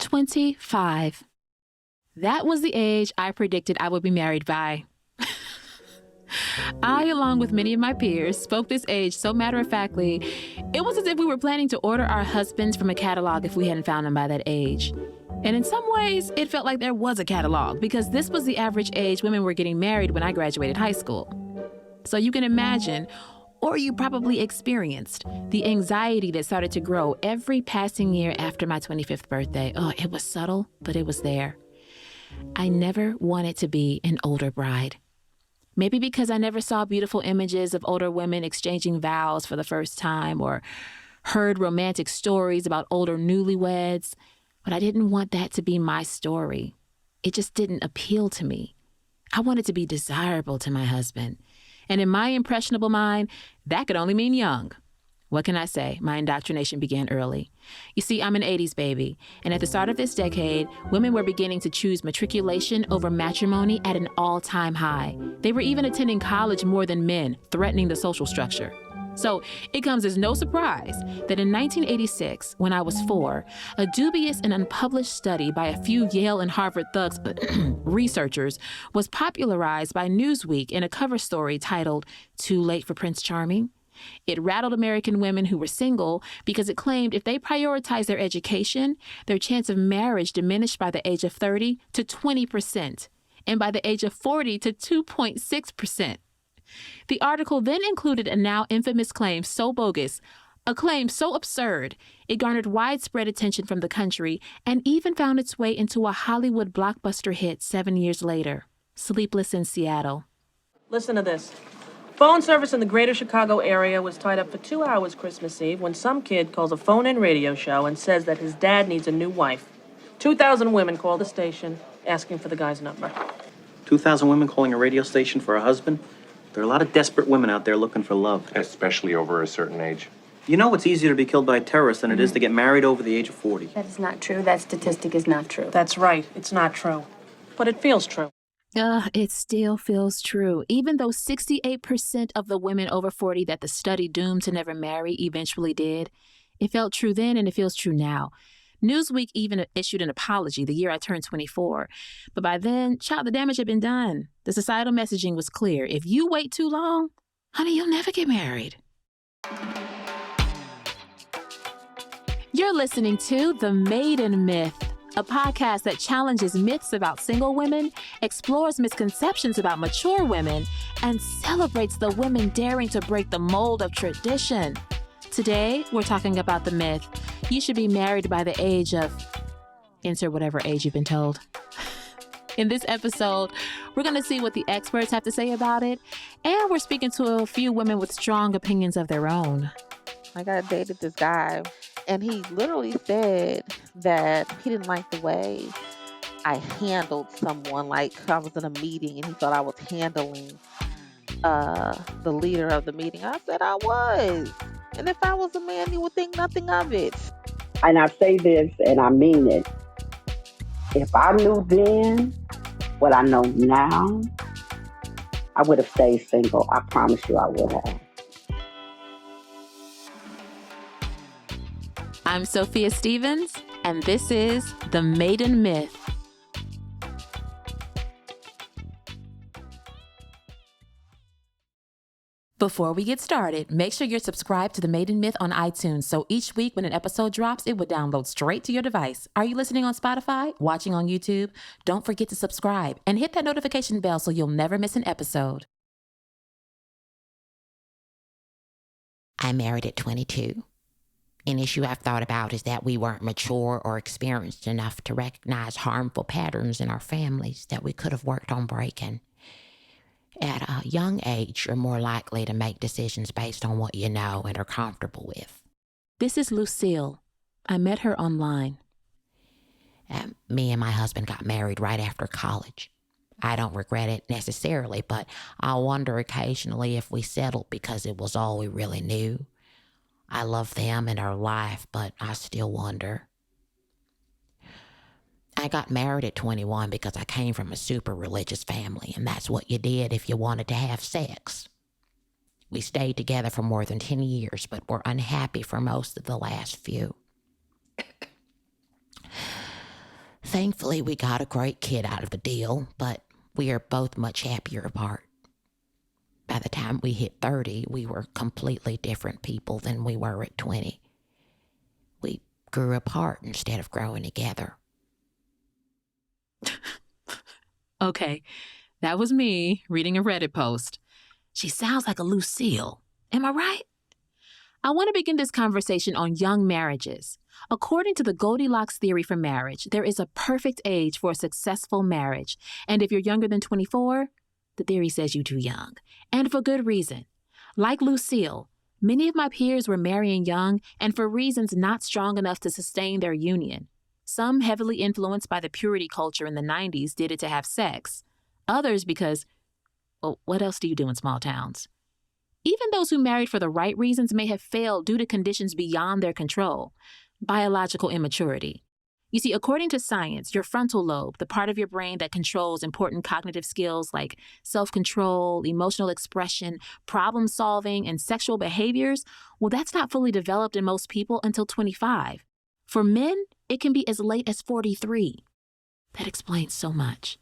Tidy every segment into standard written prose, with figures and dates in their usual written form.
25. That was the age I predicted I would be married by. I, along with many of my peers, spoke this age so matter-of-factly, it was as if we were planning to order our husbands from a catalog if we hadn't found them by that age. And in some ways, it felt like there was a catalog because this was the average age women were getting married when I graduated high school. So you can imagine, or you probably experienced, the anxiety that started to grow every passing year after my 25th birthday. Oh, it was subtle, but it was there. I never wanted to be an older bride. Maybe because I never saw beautiful images of older women exchanging vows for the first time or heard romantic stories about older newlyweds, but I didn't want that to be my story. It just didn't appeal to me. I wanted to be desirable to my husband. And in my impressionable mind, that could only mean young. What can I say? My indoctrination began early. You see, I'm an 80s baby, and at the start of this decade, women were beginning to choose matriculation over matrimony at an all-time high. They were even attending college more than men, threatening the social structure. So it comes as no surprise that in 1986, when I was 4, a dubious and unpublished study by a few Yale and Harvard thugs researchers was popularized by Newsweek in a cover story titled, "Too Late for Prince Charming?" It rattled American women who were single because it claimed if they prioritized their education, their chance of marriage diminished by the age of 30 to 20%, and by the age of 40 to 2.6%. The article then included a now infamous claim so bogus, a claim so absurd, it garnered widespread attention from the country and even found its way into a Hollywood blockbuster hit 7 years later, Sleepless in Seattle. Listen to this. Phone service in the greater Chicago area was tied up for 2 hours Christmas Eve when some kid calls a phone-in radio show and says that his dad needs a new wife. 2,000 women called the station asking for the guy's number. 2,000 women calling a radio station for a husband? There are a lot of desperate women out there looking for love. Especially over a certain age. You know it's easier to be killed by a terrorist than it is to get married over the age of 40. That is not true. That statistic is not true. That's right. It's not true. But it feels true. It still feels true. Even though 68% of the women over 40 that the study doomed to never marry eventually did, it felt true then and it feels true now. Newsweek even issued an apology the year I turned 24. But by then, child, the damage had been done. The societal messaging was clear. If you wait too long, honey, you'll never get married. You're listening to The Maiden Myth, a podcast that challenges myths about single women, explores misconceptions about mature women, and celebrates the women daring to break the mold of tradition. Today, we're talking about the myth, you should be married by the age of, insert whatever age you've been told. In this episode, we're going to see what the experts have to say about it, and we're speaking to a few women with strong opinions of their own. I dated this guy, and he literally said that he didn't like the way I handled someone. Like I was in a meeting and he thought I was handling the leader of the meeting. I said I was. And if I was a man, you would think nothing of it. And I say this and I mean it. If I knew then what I know now, I would have stayed single. I promise you I would have. I'm Sophia Stevens, and this is The Maiden Myth. Before we get started, make sure you're subscribed to The Maiden Myth on iTunes, so each week when an episode drops, it would download straight to your device. Are you listening on Spotify, watching on YouTube? Don't forget to subscribe and hit that notification bell so you'll never miss an episode. I married at 22. An issue I've thought about is that we weren't mature or experienced enough to recognize harmful patterns in our families that we could have worked on breaking. At a young age, you're more likely to make decisions based on what you know and are comfortable with. This is Lucille. I met her online. Me and my husband got married right after college. I don't regret it necessarily, but I wonder occasionally if we settled because it was all we really knew. I love them and our life, but I still wonder. I got married at 21 because I came from a super religious family, and that's what you did if you wanted to have sex. We stayed together for more than 10 years, but were unhappy for most of the last few. Thankfully, we got a great kid out of the deal, but we are both much happier apart. By the time we hit 30, we were completely different people than we were at 20. We grew apart instead of growing together. Okay, that was me reading a Reddit post. She sounds like a Lucille. Am I right? I want to begin this conversation on young marriages. According to the Goldilocks Theory for marriage, there is a perfect age for a successful marriage. And if you're younger than 24, the theory says you're too young. And for good reason. Like Lucille, many of my peers were marrying young and for reasons not strong enough to sustain their union. Some heavily influenced by the purity culture in the 90s did it to have sex. Others because, well, what else do you do in small towns? Even those who married for the right reasons may have failed due to conditions beyond their control. Biological immaturity. You see, according to science, your frontal lobe, the part of your brain that controls important cognitive skills like self-control, emotional expression, problem-solving, and sexual behaviors, well, that's not fully developed in most people until 25. For men, it can be as late as 43. That explains so much.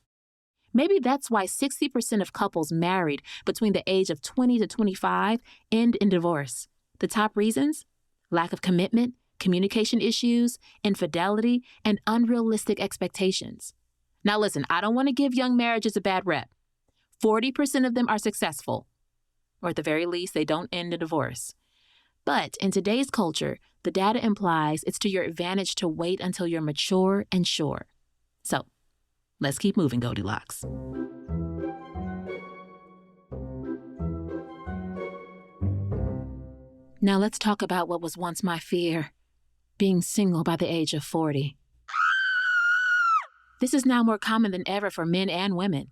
Maybe that's why 60% of couples married between the age of 20 to 25 end in divorce. The top reasons? Lack of commitment, communication issues, infidelity, and unrealistic expectations. Now listen, I don't want to give young marriages a bad rep. 40% of them are successful, or at the very least, they don't end in divorce. But in today's culture, the data implies it's to your advantage to wait until you're mature and sure. So, let's keep moving, Goldilocks. Now let's talk about what was once my fear, being single by the age of 40. This is now more common than ever for men and women.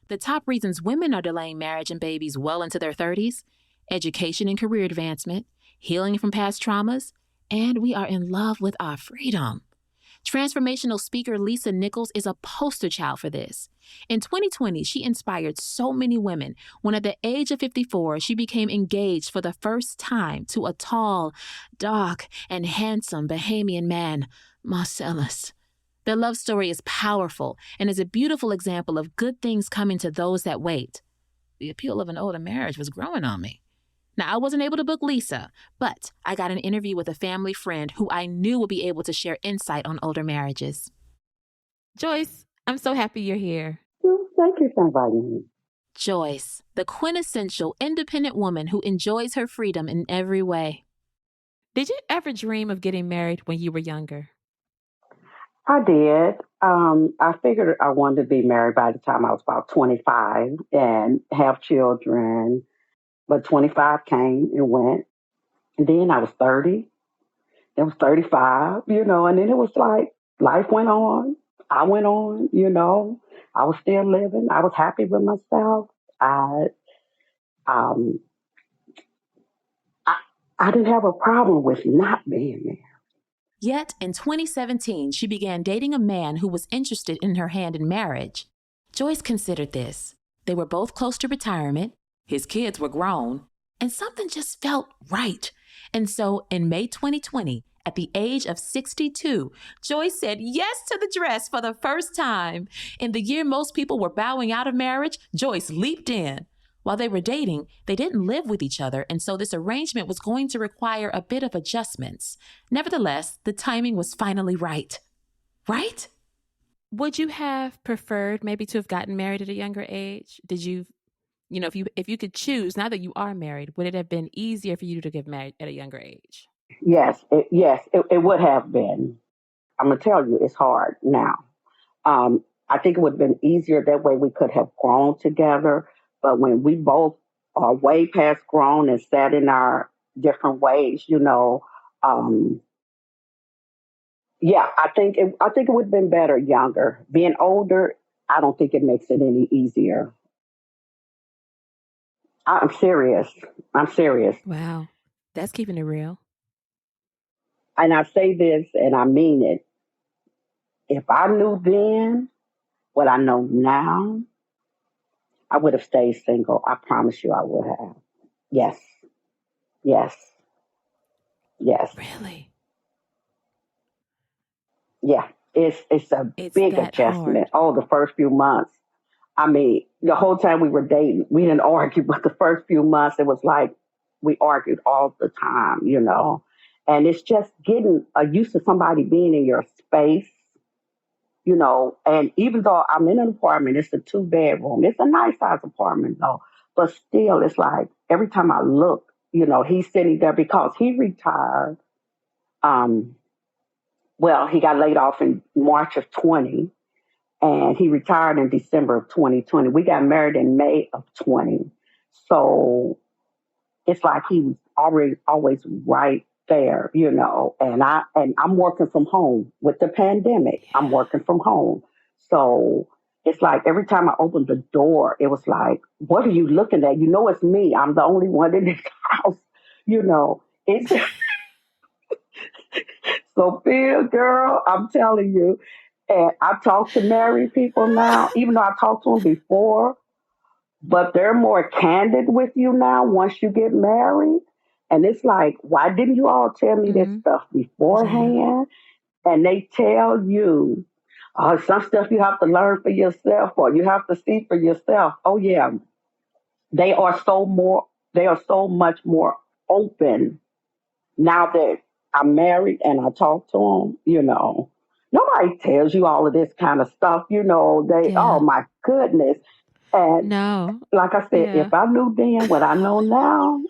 The top reasons women are delaying marriage and babies well into their 30s: education and career advancement, healing from past traumas, and we are in love with our freedom. Transformational speaker Lisa Nichols is a poster child for this. In 2020, she inspired so many women when at the age of 54, she became engaged for the first time to a tall, dark, and handsome Bahamian man, Marcellus. Their love story is powerful and is a beautiful example of good things coming to those that wait. The appeal of an older marriage was growing on me. Now, I wasn't able to book Lisa, but I got an interview with a family friend who I knew would be able to share insight on older marriages. Joyce, I'm so happy you're here. Well, thank you for inviting me. Joyce, the quintessential independent woman who enjoys her freedom in every way. Did you ever dream of getting married when you were younger? I did. I figured I wanted to be married by the time I was about 25 and have children. But 25 came and went. And then I was 30. Then I was 35, and then it was like life went on. I went on, I was still living. I was happy with myself. Um, I didn't have a problem with not being there. Yet, in 2017, she began dating a man who was interested in her hand in marriage. Joyce considered this. They were both close to retirement. His kids were grown, and something just felt right. And so in May 2020, at the age of 62, Joyce said yes to the dress for the first time. In the year most people were bowing out of marriage, Joyce leaped in. While they were dating, they didn't live with each other, and so this arrangement was going to require a bit of adjustments. Nevertheless, the timing was finally right. Right? Would you have preferred maybe to have gotten married at a younger age? Did you if you could choose, now that you are married, would it have been easier for you to get married at a younger age? Yes, it would have been. I'm going to tell you, it's hard now. I think it would have been easier that way we could have grown together. But when we both are way past grown and set in our different ways, I think it would have been better younger. Being older, I don't think it makes it any easier. I'm serious. Wow, that's keeping it real. And I say this and I mean it. If I knew then what I know now, I would have stayed single. I promise you I would have. Yes. Really? Yeah. it's a It's big that adjustment. hard. Oh, the first few months. I mean, the whole time we were dating, we didn't argue, but the first few months, it was like we argued all the time, you know. And it's just getting used to somebody being in your space, you know. And even though I'm in an apartment, it's a 2 bedroom. It's a nice size apartment, though. But still, it's like every time I look, you know, he's sitting there because he retired. Um, well, he got laid off in March of 20 and he retired in December of 2020. We got married in May of 20. So it's like he was already always right there, you know. And I'm working from home with the pandemic. I'm Yeah. working from home. So it's like every time I opened the door, it was like, what are you looking at? You know it's me. I'm the only one in this house, you know. It's Sophia, girl, I'm telling you. And I talk to married people now, even though I talked to them before, but they're more candid with you now once you get married. And it's like, why didn't you all tell me this Hmm. stuff Yeah. beforehand? And they tell you, oh, some stuff you have to learn for yourself or you have to see for yourself. Oh yeah, they are they are so much more open now that I'm married and I talk to them, you know. Nobody tells you all of this kind of stuff, you know. Oh Yeah. my goodness. And No. like I said, Yeah. if I knew then what I know now,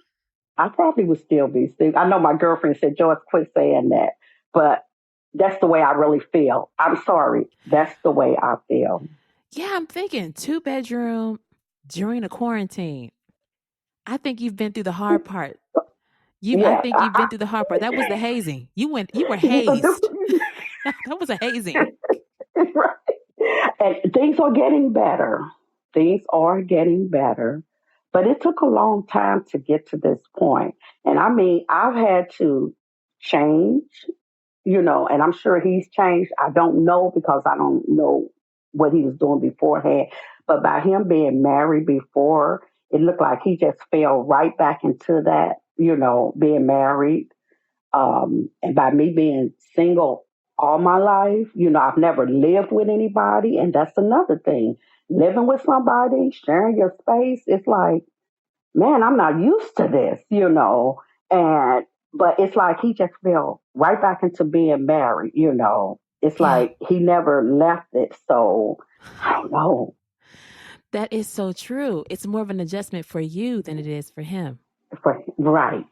I probably would still be single. I know my girlfriend said, Joyce, quit saying that. But that's the way I really feel. I'm sorry. That's the way I feel. Yeah, I'm thinking 2 bedroom during a quarantine. I think you've been through the hard part. I Yeah. think you've been through the hard part. That was the hazing. You were hazed. That was a hazing. Right. And things are getting better. Things are getting better. But it took a long time to get to this point. And I mean, I've had to change, you know, and I'm sure he's changed. I don't know because I don't know what he was doing beforehand. But by him being married before, it looked like he just fell right back into that, you know, being married. And by me being single all my life, you know, I've never lived with anybody. And that's another thing. Living with somebody, sharing your space, it's like, man, I'm not used to this, you know. But it's like he just fell right back into being married, you know. It's Yeah. like he never left it. So I don't know. That is so true. It's more of an adjustment for you than it is for him. Right,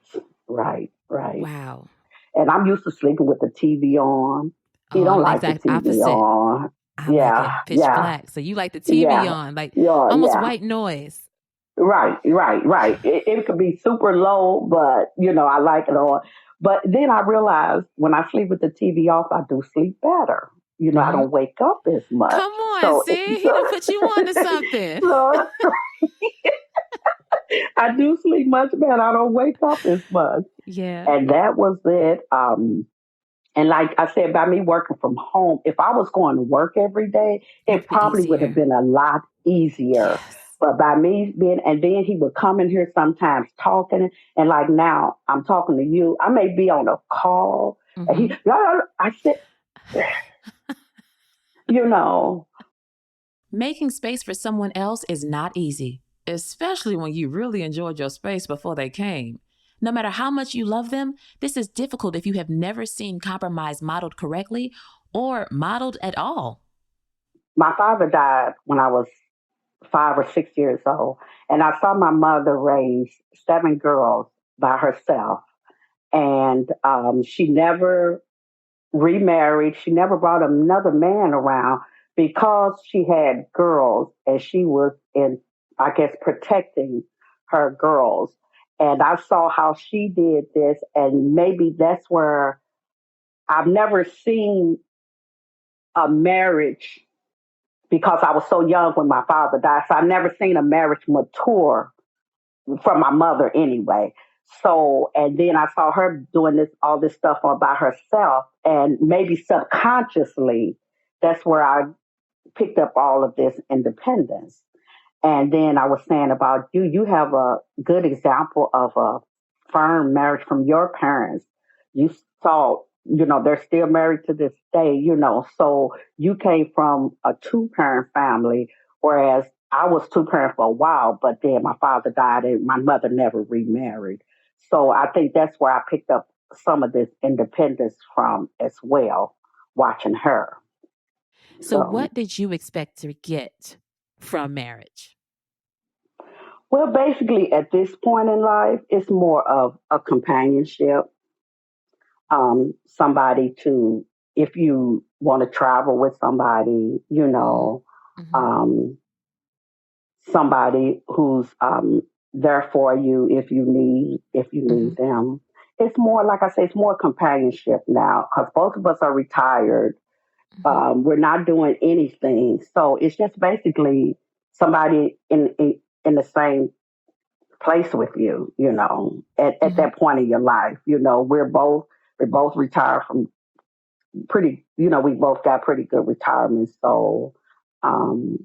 right. Wow. And I'm used to sleeping with the TV on. Oh, He don't I'm the like the exact TV opposite. on. I like Yeah, it pitch yeah, black. So you like the TV yeah, on, like yeah, almost yeah. white noise. Right. It could be super low, but you know, I like it on. But then I realized when I sleep with the TV off, I do sleep better. You know, I Hmm. don't wake up as much. Come on, So, see? He done put you on to something. so I do sleep much better. I don't wake up as much. Yeah. And that was it. And like I said, by me working from home, if I was going to work every day, It would it be probably would have easier. been a lot easier. Yes. But by me being, and then he would come in here sometimes talking, and like now I'm talking to you, I may be on a call, and he, Hmm. I said, you know, Making space for someone else is not easy, especially when you really enjoyed your space before they came. No matter how much you love them, this is difficult if you have never seen compromise modeled correctly or modeled at all. my father died when I was 5 or 6 years old, and I saw my mother raise 7 girls by herself, and she never remarried. She never brought another man around because she had girls and she was in, I guess, protecting her girls. And I saw how she did this, and maybe that's where I've never seen a marriage because I was so young when my father died. So I've never seen a marriage mature from my mother anyway. So, and then I saw her doing all this stuff all by herself, and maybe subconsciously, that's where I picked up all of this independence. And then I was saying about you, you have a good example of a firm marriage from your parents. You saw they're still married to this day, So you came from a two-parent family, whereas I was two-parent for a while, but then my father died and my mother never remarried. So I think that's where I picked up some of this independence from as well, watching her. So, So, what did you expect to get from marriage? well, basically at this point in life, it's more of a companionship, somebody to, if you want to travel with somebody, Mm-hmm. Mm-hmm. um, somebody who's there for you if you Mm-hmm. need them. It's more, like I say, it's more companionship now because both of us are retired. Mm-hmm. We're not doing anything, so it's just basically somebody in the same place with you. At Mm-hmm. that point in your life, we're both retired from pretty. We both got pretty good retirement, so. Um,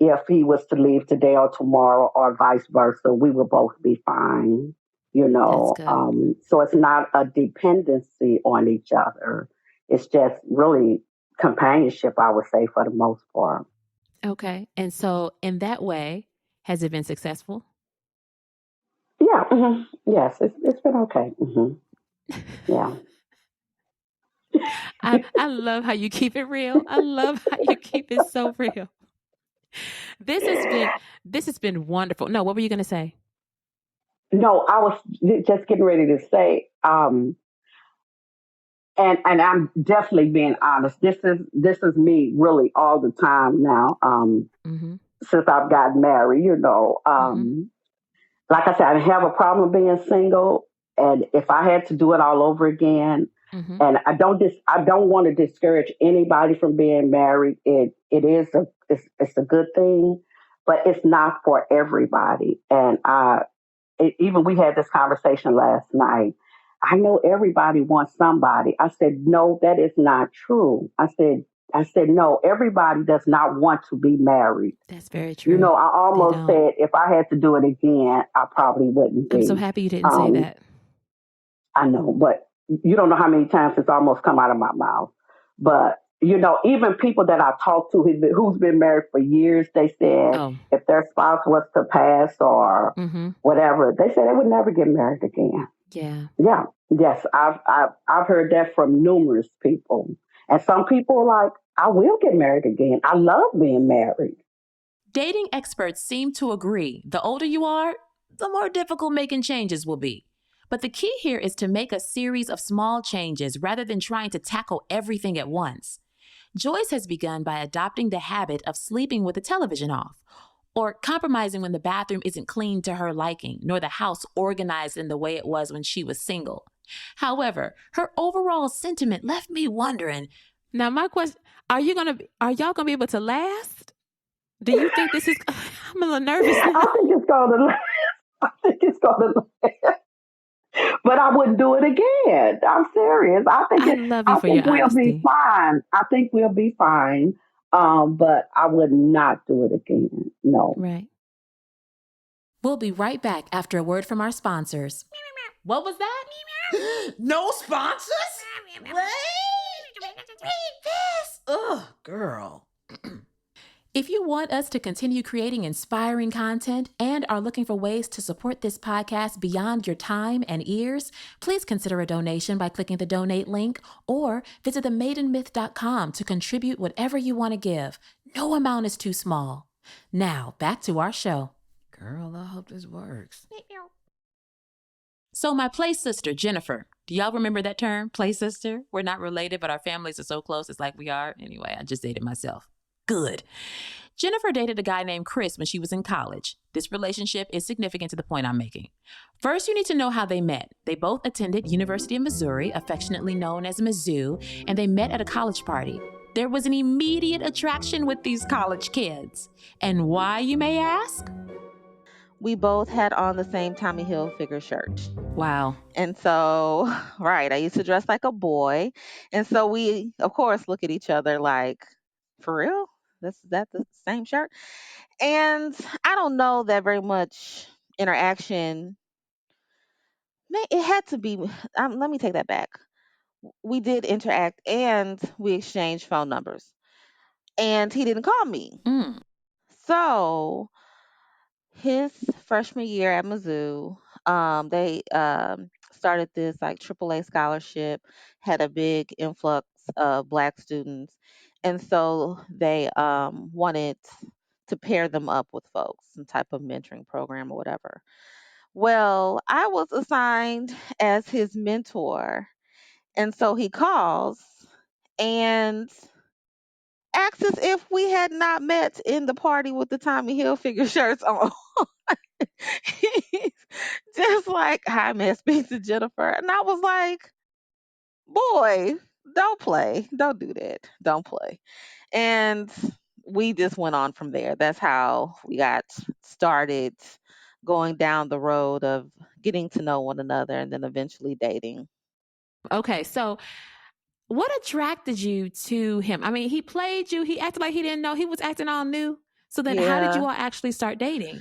if he was to leave today or tomorrow or vice versa, we would both be fine, That's good. So it's not a dependency on each other. It's just really companionship, I would say, for the most part. Okay. And so, in that way, has it been successful? Yeah. Yes, it's been okay. Yeah. I love how you keep it real. I love how you keep it so real. This has been this has been wonderful. No, what were you going to say? No, I was just getting ready to say, and I'm definitely being honest. This is me really all the time now. Mm-hmm. Since I've gotten married, Mm-hmm. like I said, I have a problem being single, and if I had to do it all over again, Mm-hmm. and I don't want to discourage anybody from being married. It's a good thing, but it's not for everybody. And even we had this conversation last night. I know everybody wants somebody. I said, no, that is not true. I said, no, everybody does not want to be married. That's very true. I They almost don't. said if I had to do it again, I probably wouldn't I'm so be. happy you didn't say Um, that. I know, but you don't know how many times it's almost come out of my mouth. But even people that I talked to who's been married for years, they said Oh. if their spouse was to pass or Mm-hmm. whatever, they said they would never get married again. Yeah. Yeah, yes, I've heard that from numerous people, and some people are like, I will get married again. I love being married. Dating experts seem to agree the older you are, the more difficult making changes will be. But the key here is to make a series of small changes rather than trying to tackle everything at once. Joyce has begun by adopting the habit of sleeping with the television off, or compromising when the bathroom isn't clean to her liking, nor the house organized in the way it was when she was single. However, her overall sentiment left me wondering. Now, my question: are y'all gonna be able to last? Do you think this is? I'm a little nervous now. I think it's gonna. I think it's gonna. But I wouldn't do it again. I'm serious. I think I it. love you I for think your we'll be honesty. fine. I think we'll be fine. But I would not do it again. No. Right. We'll be right back after a word from our sponsors. What was that? No sponsors? Wait, read this. Ugh, girl. If you want us to continue creating inspiring content and are looking for ways to support this podcast beyond your time and ears, please consider a donation by clicking the donate link or visit themaidenmyth.com to contribute whatever you want to give. No amount is too small. Now, back to our show. Girl, I hope this works. So my play sister, Jennifer, do y'all remember that term, play sister? We're not related, but our families are so close, it's like we are. Anyway, I just dated myself. Good. Jennifer dated a guy named Chris when she was in college. This relationship is significant to the point I'm making. First, you need to know how they met. They both attended University of Missouri, affectionately known as Mizzou, and they met at a college party. There was an immediate attraction with these college kids. And why, you may ask? We both had on the same Tommy Hilfiger shirt. Wow. And so, right, I used to dress like a boy. And so we, of course, look at each other like, for real? Is that the same shirt? And I don't know that very much interaction. It had to be, let me take that back. We did interact and we exchanged phone numbers. And he didn't call me. Mm. So his freshman year at Mizzou, they started this like AAA scholarship, had a big influx of Black students, and so they wanted to pair them up with folks, some type of mentoring program or whatever. Well, I was assigned as his mentor, and so he calls and asks us if we had not met in the party with the Tommy Hilfiger shirts on. He's just like, hi, man, speak to Jennifer. And I was like, boy, don't play. Don't do that. Don't play. And we just went on from there. That's how we got started going down the road of getting to know one another and then eventually dating. Okay, so what attracted you to him? I mean, he played you. He acted like he didn't know. He was acting all new. So then how did you Yeah. all actually start dating?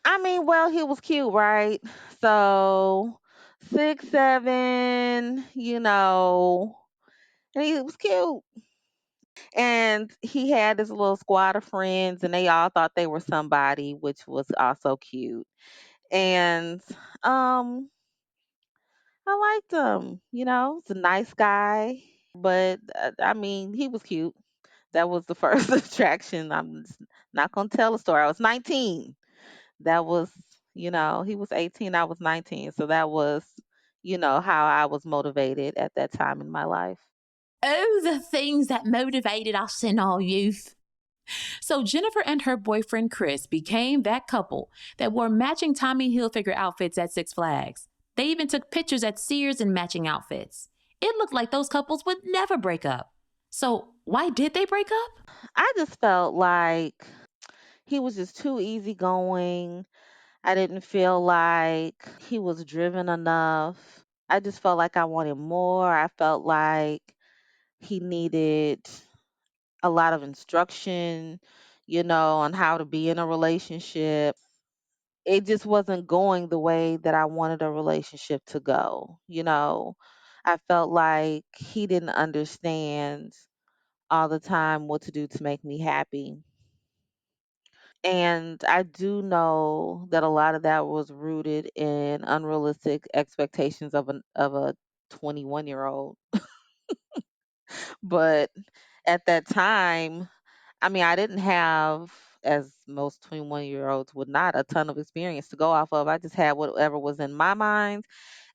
I mean, well, he was cute, right? So 6'7", and he was cute. And he had his little squad of friends, and they all thought they were somebody, which was also cute. And um, I liked him. He's a nice guy, but I mean, he was cute. That was the first attraction. I'm not gonna tell a story. I was 19. That was, he was 18, I was 19. So that was, how I was motivated at that time in my life. Oh, the things that motivated us in our youth. So Jennifer and her boyfriend Chris became that couple that wore matching Tommy Hilfiger outfits at Six Flags. They even took pictures at Sears in matching outfits. It looked like those couples would never break up. So why did they break up? I just felt like he was just too easygoing. I didn't feel like he was driven enough. I just felt like I wanted more. I felt like he needed a lot of instruction, on how to be in a relationship. It just wasn't going the way that I wanted a relationship to go. I felt like he didn't understand all the time what to do to make me happy. And I do know that a lot of that was rooted in unrealistic expectations of a 21-year-old. But at that time, I mean, I didn't have, as most 21-year-olds would not, a ton of experience to go off of. I just had whatever was in my mind.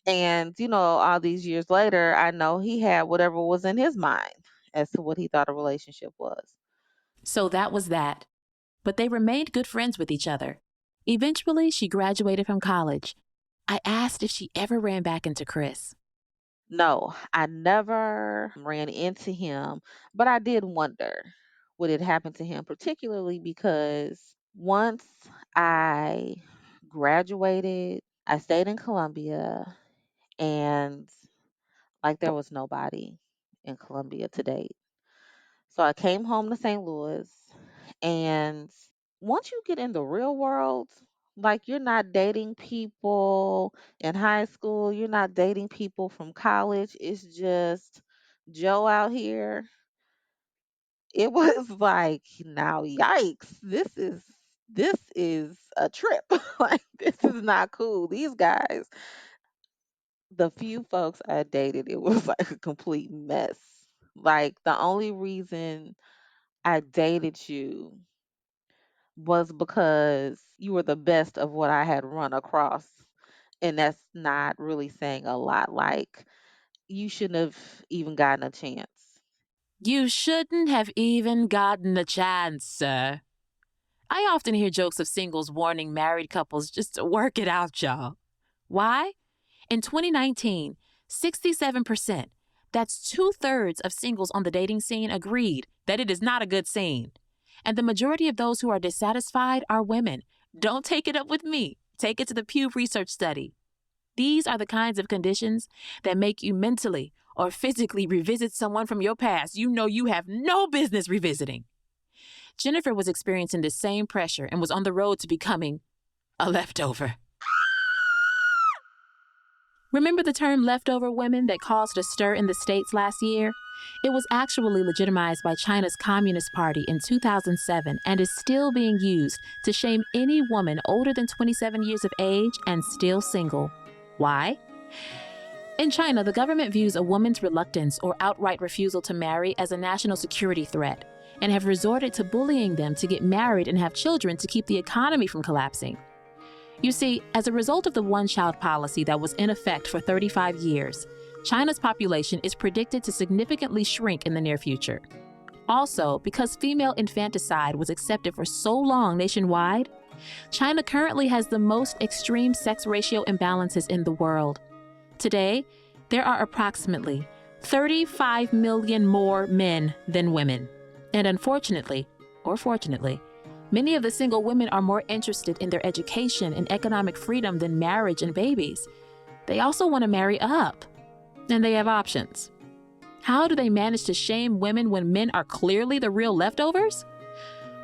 And, all these years later, I know he had whatever was in his mind as to what he thought a relationship was. So that was that. But they remained good friends with each other. Eventually, she graduated from college. I asked if she ever ran back into Chris. No, I never ran into him, but I did wonder what had happened to him, particularly because once I graduated, I stayed in Columbia and like there was nobody in Columbia to date. So I came home to St. Louis, and once you get in the real world, like you're not dating people in high school, you're not dating people from college. It's just Joe out here. It was like, now yikes, this is a trip. Like this is not cool. These guys, the few folks I dated, it was like a complete mess. Like the only reason I dated you was because you were the best of what I had run across. And that's not really saying a lot. Like, you shouldn't have even gotten a chance. You shouldn't have even gotten a chance, sir. I often hear jokes of singles warning married couples just to work it out, y'all. Why? In 2019, 67%, that's 2/3 of singles on the dating scene, agreed that it is not a good scene. And the majority of those who are dissatisfied are women. Don't take it up with me. Take it to the Pew Research study. These are the kinds of conditions that make you mentally or physically revisit someone from your past you know you have no business revisiting. Jennifer was experiencing the same pressure and was on the road to becoming a leftover. Remember the term leftover women that caused a stir in the States last year? It was actually legitimized by China's Communist Party in 2007 and is still being used to shame any woman older than 27 years of age and still single. Why? In China, the government views a woman's reluctance or outright refusal to marry as a national security threat and have resorted to bullying them to get married and have children to keep the economy from collapsing. You see, as a result of the one-child policy that was in effect for 35 years, China's population is predicted to significantly shrink in the near future. Also, because female infanticide was accepted for so long nationwide, China currently has the most extreme sex ratio imbalances in the world. Today, there are approximately 35 million more men than women. And unfortunately, or fortunately, many of the single women are more interested in their education and economic freedom than marriage and babies. They also want to marry up, and they have options. How do they manage to shame women when men are clearly the real leftovers?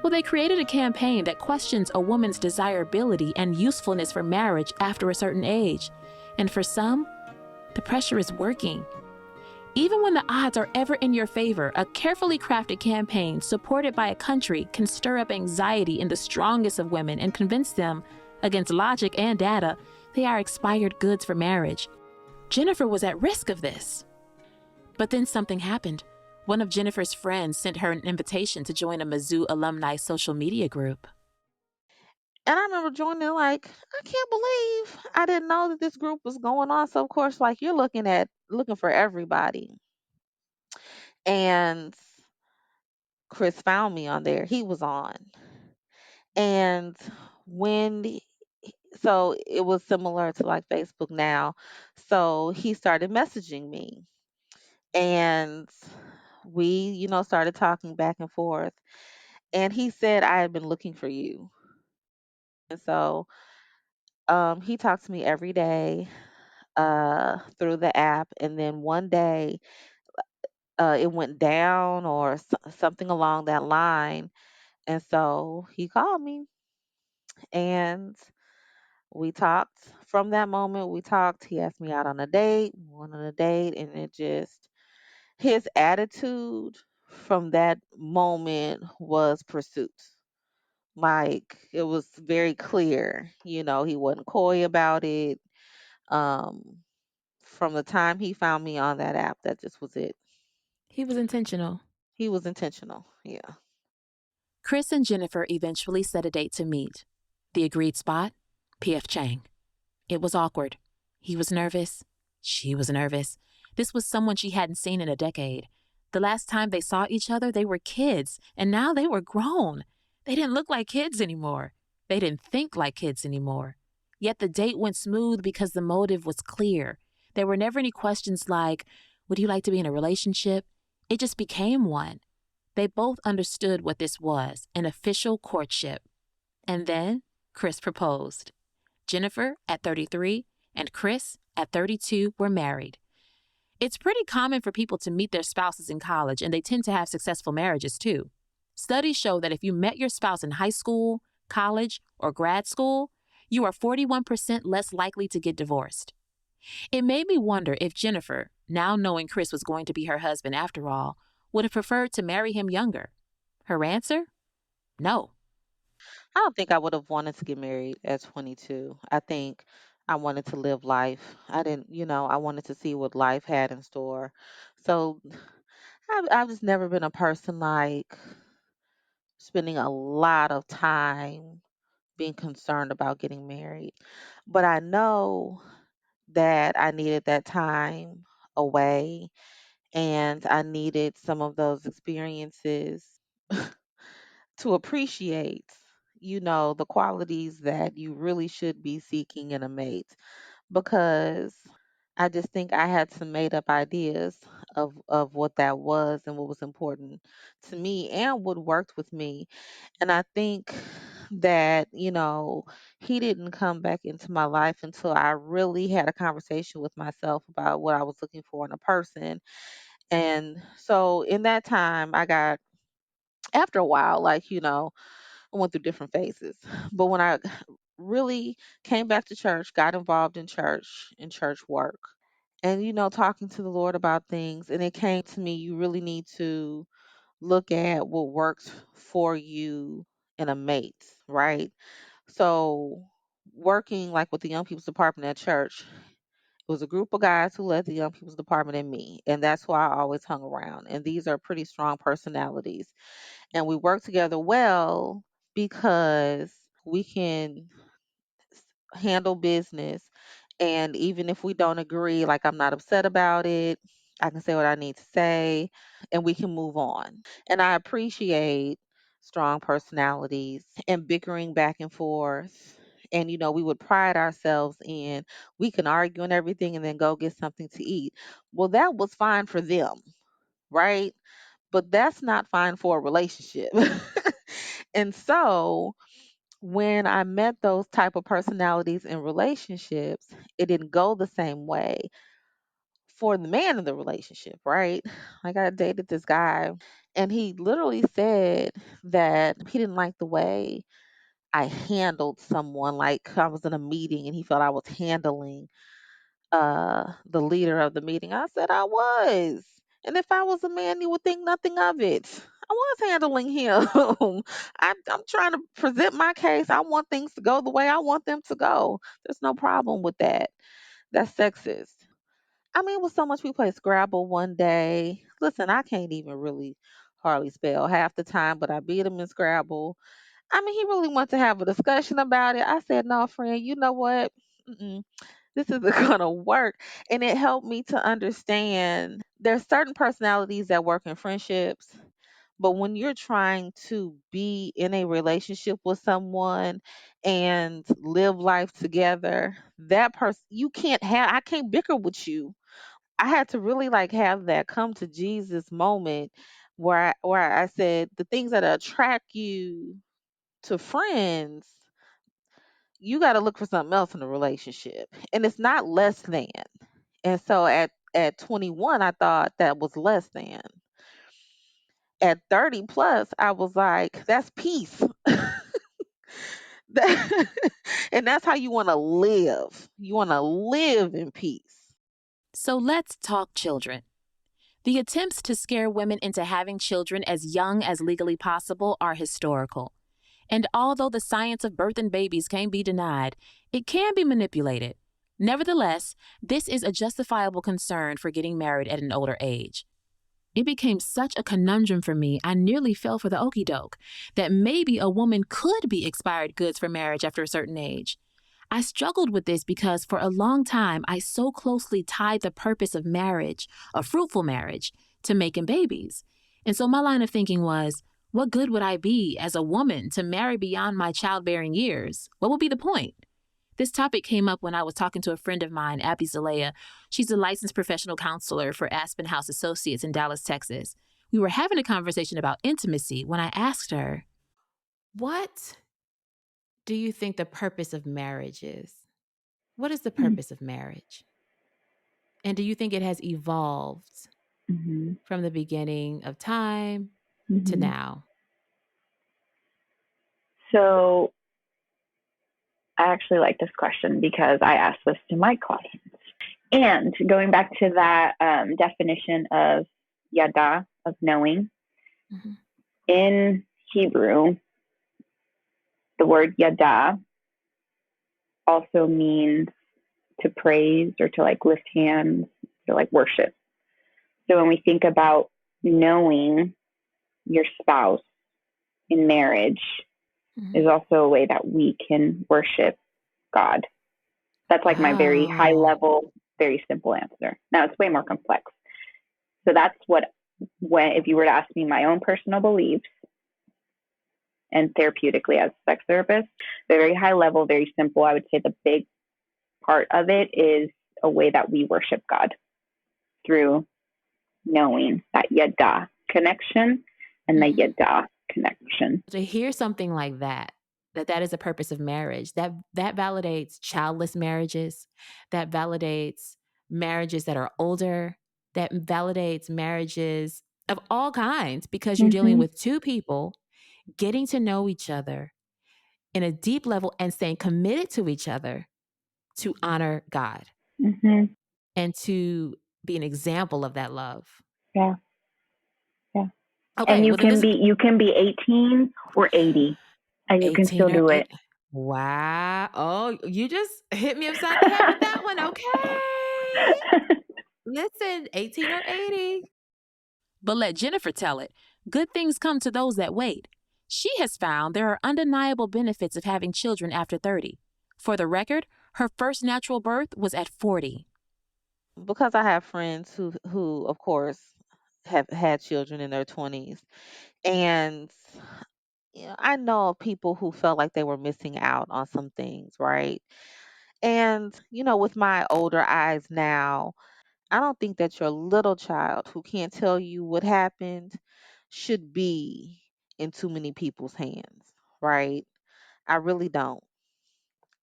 Well, they created a campaign that questions a woman's desirability and usefulness for marriage after a certain age. And for some, the pressure is working. Even when the odds are ever in your favor, a carefully crafted campaign supported by a country can stir up anxiety in the strongest of women and convince them, against logic and data, they are expired goods for marriage. Jennifer was at risk of this. But then something happened. One of Jennifer's friends sent her an invitation to join a Mizzou alumni social media group. And I remember joining, like, I can't believe I didn't know that this group was going on. So of course, like, you're looking for everybody. And Chris found me on there. He was on. And when so it was similar to like Facebook now. So he started messaging me and we, started talking back and forth. And he said I had been looking for you. And so he talked to me every day through the app. And then one day it went down or something along that line. And so he called me and we talked. From that moment, we talked. He asked me out on a date, we went on a date, and it just, his attitude from that moment was pursuit. Like, it was very clear, he wasn't coy about it. Um, from the time he found me on that app, that just was it. He was intentional. He was intentional. Yeah. Chris and Jennifer eventually set a date to meet. The agreed spot? P.F. Chang. It was awkward. He was nervous. She was nervous. This was someone she hadn't seen in a decade. The last time they saw each other, they were kids, and now they were grown. They didn't look like kids anymore. They didn't think like kids anymore. Yet the date went smooth because the motive was clear. There were never any questions like, would you like to be in a relationship? It just became one. They both understood what this was, an official courtship. And then Chris proposed. Jennifer, at 33, and Chris, at 32, were married. It's pretty common for people to meet their spouses in college, and they tend to have successful marriages too. Studies show that if you met your spouse in high school, college, or grad school, you are 41% less likely to get divorced. It made me wonder if Jennifer, now knowing Chris was going to be her husband after all, would have preferred to marry him younger. Her answer? No. I don't think I would have wanted to get married at 22. I think I wanted to live life. I didn't, I wanted to see what life had in store. So I've just never been a person like spending a lot of time being concerned about getting married. But I know that I needed that time away and I needed some of those experiences to appreciate, the qualities that you really should be seeking in a mate. Because I just think I had some made up ideas of what that was and what was important to me and what worked with me. And I think that, he didn't come back into my life until I really had a conversation with myself about what I was looking for in a person. And so in that time, after a while, like, I went through different phases. But when I really came back to church, got involved in church work, and talking to the Lord about things. And it came to me, you really need to look at what works for you in a mate, right? So, working like with the young people's department at church, it was a group of guys who led the young people's department and me, and that's who I always hung around. And these are pretty strong personalities, and we work together well because we can handle business. And even if we don't agree, like, I'm not upset about it. I can say what I need to say and we can move on. And I appreciate strong personalities and bickering back and forth. And, we would pride ourselves in we can argue and everything and then go get something to eat. Well, that was fine for them, right? But that's not fine for a relationship. And so when I met those type of personalities in relationships, it didn't go the same way for the man in the relationship, right? Like, I dated this guy and he literally said that he didn't like the way I handled someone. Like, I was in a meeting and he felt I was handling the leader of the meeting. I said I was. And if I was a man, you would think nothing of it. I was handling him. I'm trying to present my case. I want things to go the way I want them to go. There's no problem with that. That's sexist. I mean, it was so much. We played Scrabble one day. Listen, I can't even really hardly spell half the time, but I beat him in Scrabble. I mean, he really wanted to have a discussion about it. I said, no, friend, you know what? Mm-mm, this isn't going to work. And it helped me to understand there's certain personalities that work in friendships. But when you're trying to be in a relationship with someone and live life together, that person, I can't bicker with you. I had to really like have that come to Jesus moment where I said the things that attract you to friends, you got to look for something else in a relationship, and it's not less than. And so at 21, I thought that was less than. At 30 plus, I was like, that's peace. That- and that's how you want to live. You want to live in peace. So let's talk children. The attempts to scare women into having children as young as legally possible are historical. And although the science of birth and babies can't be denied, it can be manipulated. Nevertheless, this is a justifiable concern for getting married at an older age. It became such a conundrum for me, I nearly fell for the okey doke that maybe a woman could be expired goods for marriage after a certain age. I struggled with this because for a long time, I so closely tied the purpose of marriage, a fruitful marriage, to making babies. And so my line of thinking was, what good would I be as a woman to marry beyond my childbearing years? What would be the point? This topic came up when I was talking to a friend of mine, Abdi Zelaya. She's a licensed professional counselor for Aspen Haus Associates in Dallas, Texas. We were having a conversation about intimacy when I asked her, what do you think the purpose of marriage is? What is the purpose of marriage? And do you think it has evolved Mm-hmm. from the beginning of time to Mm-hmm. now? So I actually like this question because I asked this to my classmates. And going back to that definition of yada, of knowing, in Hebrew, the word yada also means to praise or to like lift hands, to like worship. So when we think about knowing your spouse in marriage, is also a way that we can worship God. That's like my very high level, very simple answer. Now it's way more complex. So that's if you were to ask me my own personal beliefs and therapeutically as a sex therapist, the very high level, very simple, I would say the big part of it is a way that we worship God through knowing that yada connection and the yada connection. To hear something like that is the purpose of marriage, that validates childless marriages, that validates marriages that are older, that validates marriages of all kinds, because you're dealing with two people getting to know each other in a deep level and staying committed to each other to honor God Mm-hmm. and to be an example of that love. Yeah. Yeah. Okay, And well then this is you can be 18 or 80 and you can 18 still or do 8. it. Wow. Oh, you just hit me upside the head with that one. Okay. Listen, 18 or 80. But let Jennifer tell it. Good things come to those that wait. She has found there are undeniable benefits of having children after 30. For the record, her first natural birth was at 40. Because I have friends who of course have had children in their 20s, and I know of people who felt like they were missing out on some things, right? And with my older eyes now, I don't think that your little child who can't tell you what happened should be in too many people's hands, right? I really don't.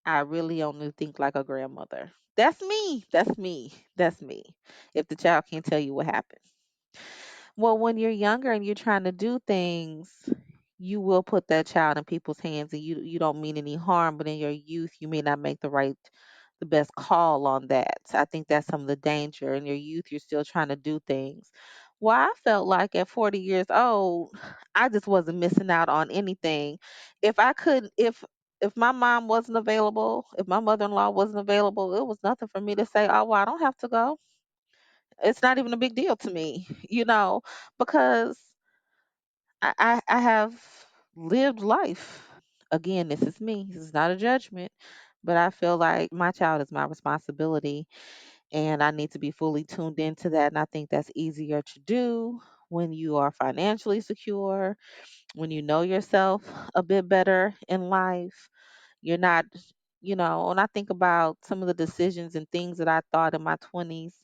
I really only think like a grandmother. That's me. That's me. That's me. If the child can't tell you what happened. Well, when you're younger and you're trying to do things, you will put that child in people's hands, and you don't mean any harm, but in your youth you may not make the best call on that. I think that's some of the danger. In your youth you're still trying to do things. Well, I felt like at 40 years old, I just wasn't missing out on anything. If I couldn't if my mom wasn't available, if my mother-in-law wasn't available, it was nothing for me to say, "Oh, well, I don't have to go." It's not even a big deal to me, because I have lived life. Again, this is me. This is not a judgment, but I feel like my child is my responsibility and I need to be fully tuned into that. And I think that's easier to do when you are financially secure, when you know yourself a bit better in life. You're not, when I think about some of the decisions and things that I thought in my 20s,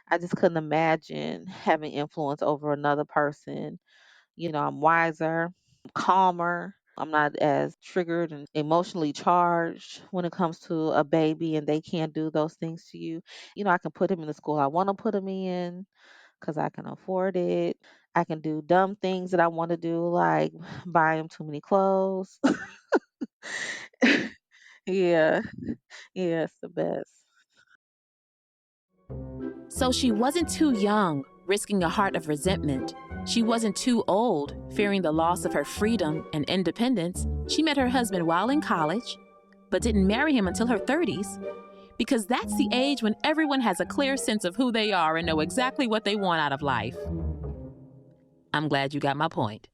I just couldn't imagine having influence over another person. I'm wiser, calmer. I'm not as triggered and emotionally charged when it comes to a baby and they can't do those things to you. I can put him in the school I want to put him in because I can afford it. I can do dumb things that I want to do, like buy him too many clothes. Yeah, yeah, it's the best. So she wasn't too young, risking a heart of resentment. She wasn't too old, fearing the loss of her freedom and independence. She met her husband while in college, but didn't marry him until her 30s, because that's the age when everyone has a clear sense of who they are and know exactly what they want out of life. I'm glad you got my point.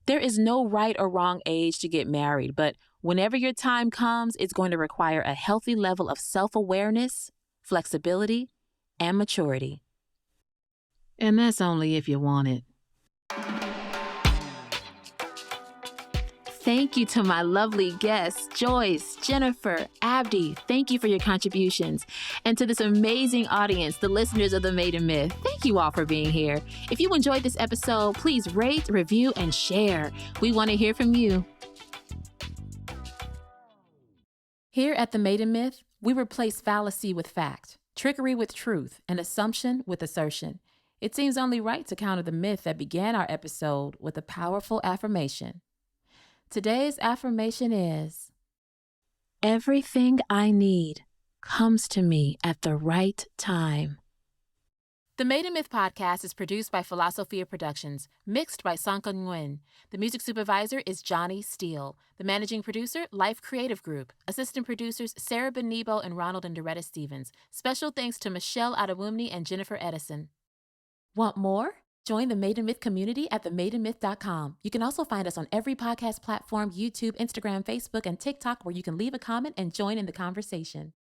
There is no right or wrong age to get married, but whenever your time comes, it's going to require a healthy level of self-awareness, flexibility, and maturity. And that's only if you want it. Thank you to my lovely guests, Joyce, Jennifer, Abdi. Thank you for your contributions. And to this amazing audience, the listeners of the Maiden Myth, thank you all for being here. If you enjoyed this episode, please rate, review, and share. We want to hear from you. Here at the Maiden Myth, we replace fallacy with fact, trickery with truth, and assumption with assertion. It seems only right to counter the myth that began our episode with a powerful affirmation. Today's affirmation is, everything I need comes to me at the right time. The Maiden Myth podcast is produced by Philosophia Productions, mixed by Sonca Nguyen. The music supervisor is Johnny Steele. The managing producer, Life Creative Group. Assistant producers, Sarah Benebo and Ronald and Doretta Stevens. Special thanks to Michelle Adewumni and Jennifer Edison. Want more? Join the Maiden Myth community at themaidenmyth.com. You can also find us on every podcast platform, YouTube, Instagram, Facebook, and TikTok, where you can leave a comment and join in the conversation.